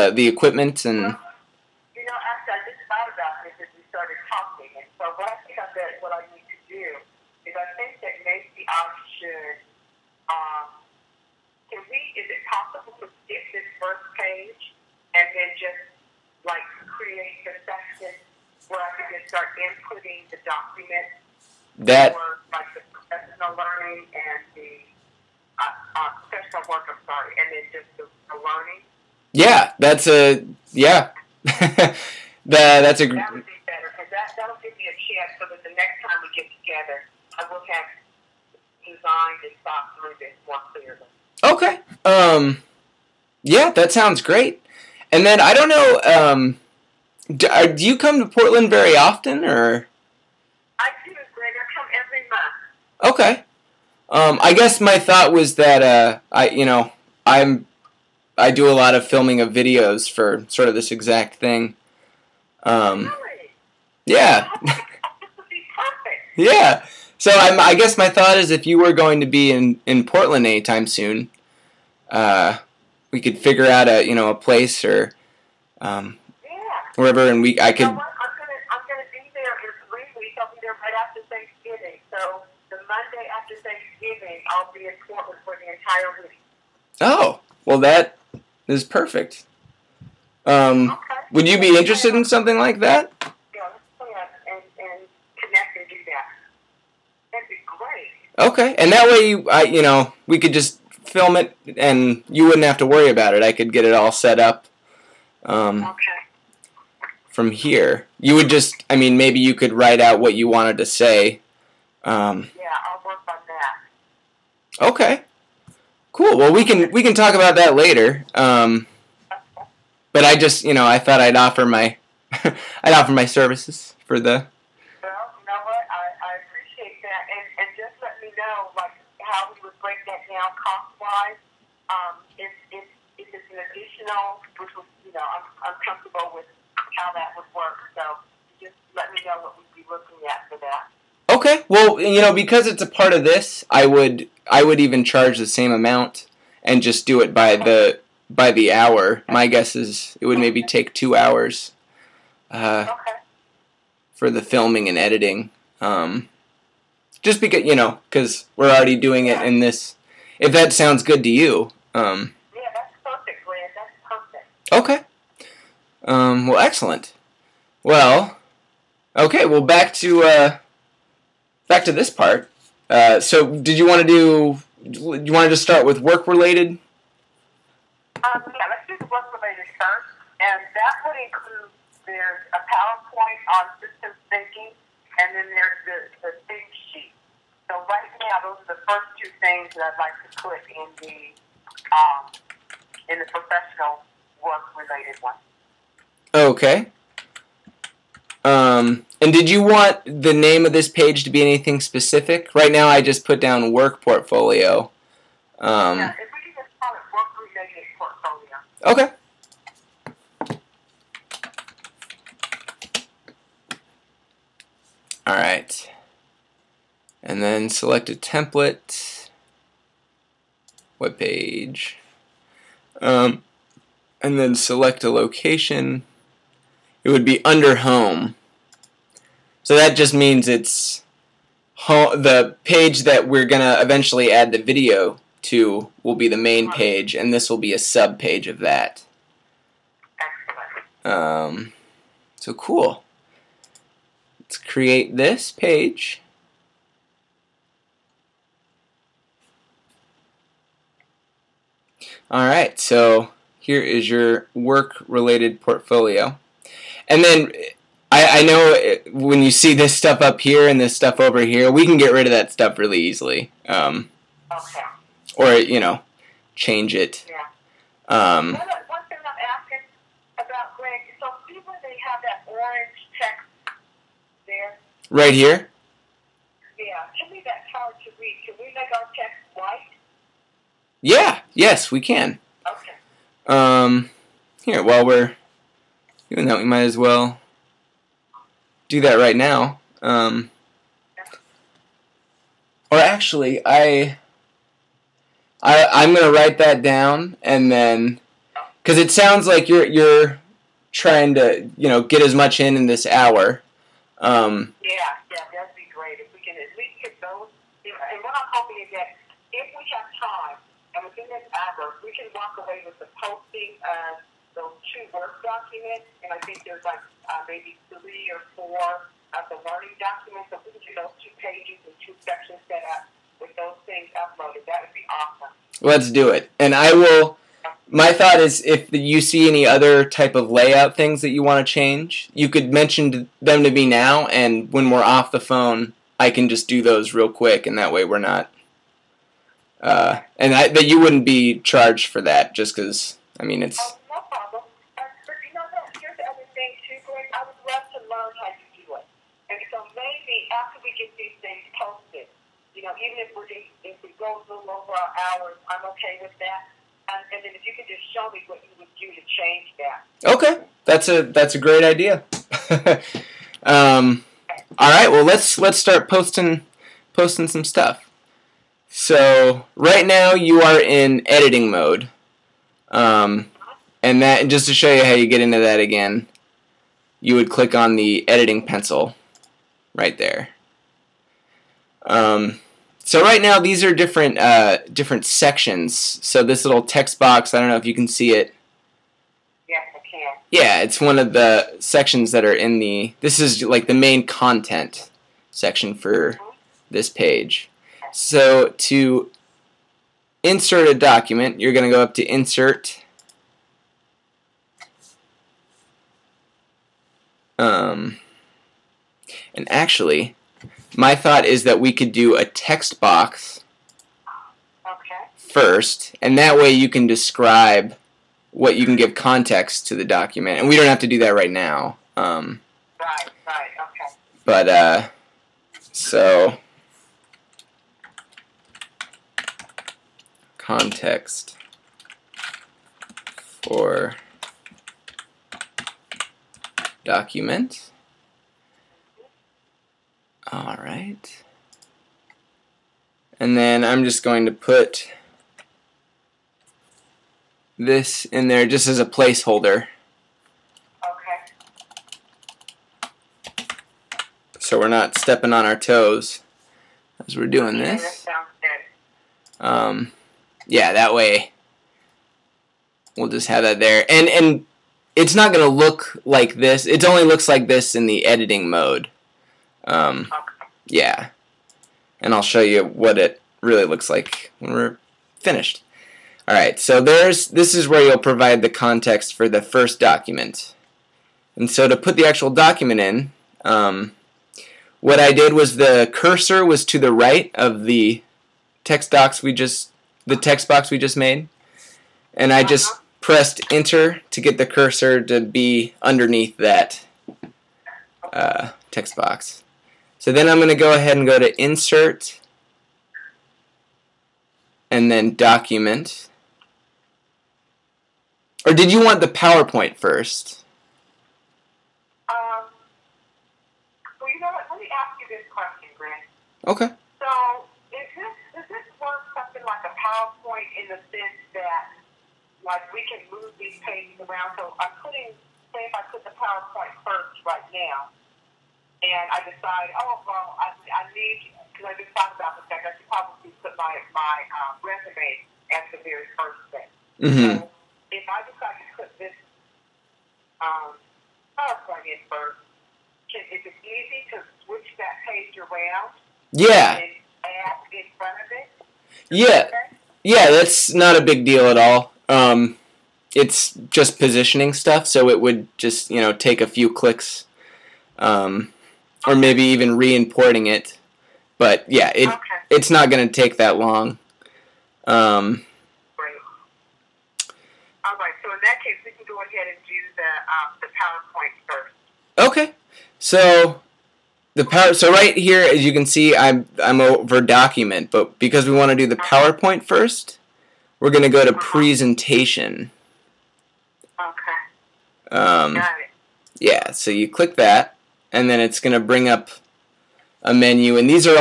the equipment and. Well, actually, I just thought about this as we started talking, and so what I need to do is I think that maybe I should, is it possible to skip this first page and then just, like, create the section where I can just start inputting the documents for, like, the professional learning and the professional work, and then just the learning? Yeah, that's a that's a. That would be better because that'll give me a chance so that the next time we get together, I will have designed and thought through this more clearly. Okay. Yeah, that sounds great. And then I don't know. Do you come to Portland very often, or? I do, Greg. I come every month. Okay. I guess my thought was that I do a lot of filming of videos for sort of this exact thing. Really? Yeah. This would be perfect. Yeah. So I guess my thought is if you were going to be in Portland anytime soon, we could figure out a place or wherever, and I could. You know what? I'm gonna be there in 3 weeks. I'll be there right after Thanksgiving. So the Monday after Thanksgiving, I'll be in Portland for the entire week. Oh, well, that is perfect. Okay. Would you be interested in something like that? Yeah, let's plan and connect and do that. That'd be great. Okay, and that way, we could just film it, and you wouldn't have to worry about it. I could get it all set up. Okay. From here, you would just, maybe you could write out what you wanted to say. Yeah, I'll work on that. Okay. Cool. Well, we can talk about that later. But I just, I thought I'd offer my services for the. Well, you know what? I appreciate that, and just let me know like how we would break that down cost wise. If it's an additional, which was, I'm comfortable with how that would work. So just let me know what we'd be looking at for that. Okay. Well, because it's a part of this, I would even charge the same amount and just do it by the hour. My guess is it would maybe take 2 hours for the filming and editing. Just because we're already doing it in this. If that sounds good to you. Yeah, that's perfect, Glenn. That's perfect. Okay. Well, excellent. Well, okay. Well, back to this part. So, did you want to you wanted to start with work-related? Yeah, let's do the work-related first. And that would include, there's a PowerPoint on systems thinking, and then there's the thing sheet. So right now, those are the first two things that I'd like to put in the professional work-related one. Okay. And did you want the name of this page to be anything specific? Right now, I just put down work portfolio. Yeah, if we can just call it work-related portfolio. Okay. All right. And then select a template. Web page. And then select a location. It would be under home. So that just means it's the page that we're going to eventually add the video to will be the main page, and this will be a sub page of that. Excellent. So cool. Let's create this page. Alright, so here is your work-related portfolio. And then I know when you see this stuff up here and this stuff over here, we can get rid of that stuff really easily. Okay. Or, change it. Yeah. One thing I'm asking about, Greg, so see where they have that orange text there? Right here? Yeah. To me, that's hard to read. Can we make our text white? Yeah. Yes, we can. Okay. Here, while we're doing that, we might as well do that right now. Or actually, I'm going to write that down, and then Because it sounds like you're trying to, get as much in this hour. Yeah, that'd be great if we can at least get those. And what I'm hoping is that if we have time, and within this hour, we can walk away with the posting of those 2 work documents, and I think there's like maybe 3 or 4 of the learning documents. So we can get those 2 pages and 2 sections set up with those things uploaded. That would be awesome. Let's do it. And I will. My thought is, if you see any other type of layout things that you want to change, you could mention them to me now, and when we're off the phone, I can just do those real quick, and that way we're not. That you wouldn't be charged for that, just because, it's... Oh, no problem. But you know what? Here's the other thing, too, Greg. I would love to learn how you do it. And so maybe after we get these things posted, even if we go a little over our hours, I'm okay with that. And then if you could just show me what you would do to change that. Okay, that's a great idea. All right, well let's start posting some stuff. So right now you are in editing mode, and that just to show you how you get into that again, you would click on the editing pencil right there. So right now these are different sections. So this little text box, I don't know if you can see it. Yes, I can. Yeah, it's one of the sections that are in this is like the main content section for this page. So to insert a document, you're going to go up to Insert. And actually, my thought is that we could do a text box first, and that way you can describe what you can give context to the document, and we don't have to do that right now. Right, okay. But, so, context for document. Alright. And then I'm just going to put this in there just as a placeholder. Okay. So we're not stepping on our toes as we're doing this. That sounds good. Yeah, that way we'll just have that there. And it's not going to look like this. It only looks like this in the editing mode. Okay. Yeah. And I'll show you what it really looks like when we're finished. Alright, so this is where you'll provide the context for the first document. And so to put the actual document in, what I did was the cursor was to the right of the text box we just made. And I just pressed Enter to get the cursor to be underneath that text box. So then I'm going to go ahead and go to Insert and then Document. Or did you want the PowerPoint first? Well, you know what? Let me ask you this question, Greg. Okay. So, does this work something like a PowerPoint in the sense that, like, we can move these pages around? So I'm say if I put the PowerPoint first right now, and I decide, I need, because I just thought about the fact I should probably put my resume as the very first thing. Mm-hmm. So if I decide to put this PowerPoint in first, is it easy to switch that page around? Yeah. And add in front of it? Yeah. Okay? Yeah, that's not a big deal at all. It's just positioning stuff, so it would just, take a few clicks. Or maybe even re-importing it. But yeah, it's not going to take that long. Great. All right, so in that case, we can go ahead and do the PowerPoint first. Okay. So so right here, as you can see, I'm over Document, but because we want to do the PowerPoint first, we're going to go to Presentation. Okay. Got it. Yeah, so you click that, and then it's going to bring up a menu, and these are all